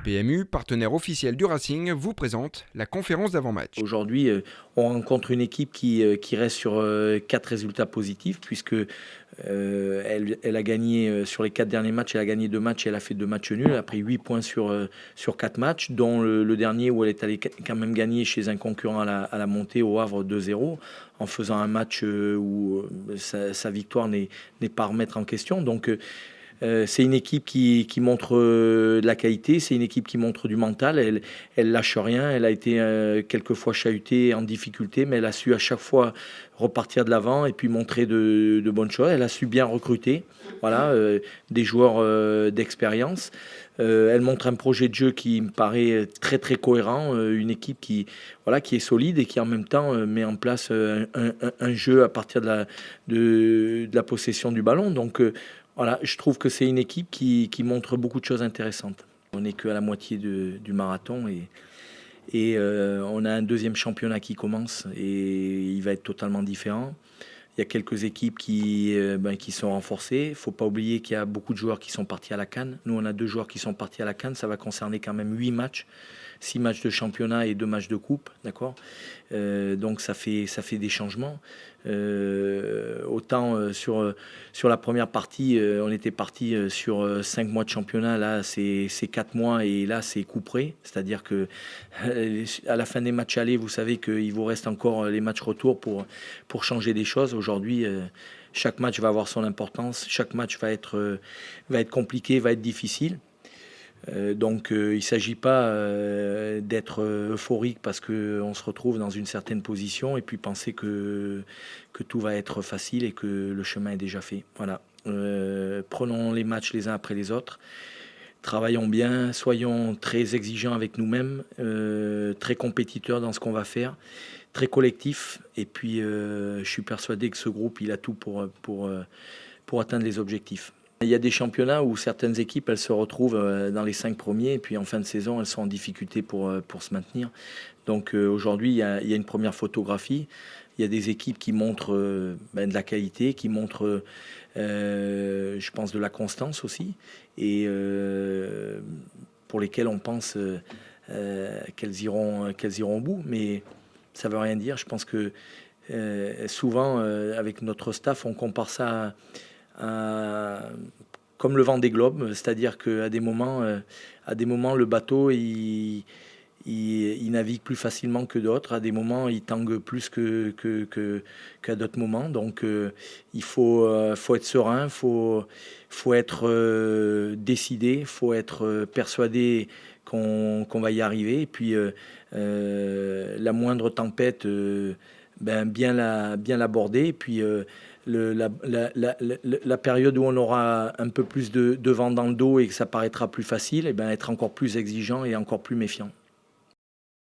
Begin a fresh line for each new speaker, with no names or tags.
PMU, partenaire officiel du Racing, vous présente la conférence d'avant-match.
Aujourd'hui, on rencontre une équipe qui reste sur 4 résultats positifs, puisque elle a gagné sur les 4 derniers matchs, elle a gagné 2 matchs et elle a fait 2 matchs nuls. Elle a pris 8 points sur 4 matchs, dont le dernier où elle est allée quand même gagner chez un concurrent à la montée au Havre 2-0, en faisant un match où sa victoire n'est pas à remettre en question. Donc c'est une équipe qui montre de la qualité, c'est une équipe qui montre du mental, elle lâche rien, elle a été quelquefois chahutée en difficulté, mais elle a su à chaque fois repartir de l'avant et puis montrer de bonnes choses. Elle a su bien recruter, voilà, des joueurs d'expérience. Elle montre un projet de jeu qui me paraît très très cohérent, une équipe voilà, qui est solide et qui en même temps met en place un jeu à partir de la possession du ballon. Donc voilà, je trouve que c'est une équipe qui montre beaucoup de choses intéressantes. On n'est qu'à la moitié du marathon et on a un deuxième championnat qui commence et il va être totalement différent. Il y a quelques équipes qui sont renforcées. Il ne faut pas oublier qu'il y a beaucoup de joueurs qui sont partis à la CAN. Nous, on a 2 joueurs qui sont partis à la CAN. Ça va concerner quand même 8 matchs. 6 matchs de championnat et 2 matchs de coupe. D'accord. Donc ça fait des changements. Autant sur la première partie, on était parti sur 5 mois de championnat. Là, c'est 4 mois et là, c'est couperé. C'est-à-dire que à la fin des matchs allés, vous savez qu'il vous reste encore les matchs retour pour changer des choses. Aujourd'hui, chaque match va avoir son importance. Chaque match va être compliqué, va être difficile. Donc il ne s'agit pas d'être euphorique parce qu'on se retrouve dans une certaine position et puis penser que tout va être facile et que le chemin est déjà fait. Voilà. Prenons les matchs les uns après les autres. Travaillons bien, soyons très exigeants avec nous-mêmes, très compétiteurs dans ce qu'on va faire, très collectifs. Et puis je suis persuadé que ce groupe, il a tout pour atteindre les objectifs. Il y a des championnats où certaines équipes elles se retrouvent dans les 5 premiers et puis en fin de saison elles sont en difficulté pour se maintenir. Donc aujourd'hui il y a une première photographie. Il y a des équipes qui montrent de la qualité, qui montrent je pense de la constance aussi et pour lesquelles on pense qu'elles iront au bout. Mais ça ne veut rien dire. Je pense que souvent avec notre staff on compare ça comme le vent des globes, c'est-à-dire qu'à des moments, le bateau il navigue plus facilement que d'autres. À des moments, il tangue plus qu'à d'autres moments. Donc, il faut être serein, faut être décidé, faut être persuadé qu'on va y arriver. Et puis, la moindre tempête, bien l'aborder. Et puis, la période où on aura un peu plus de vent dans le dos et que ça paraîtra plus facile, et être encore plus exigeant et encore plus méfiant.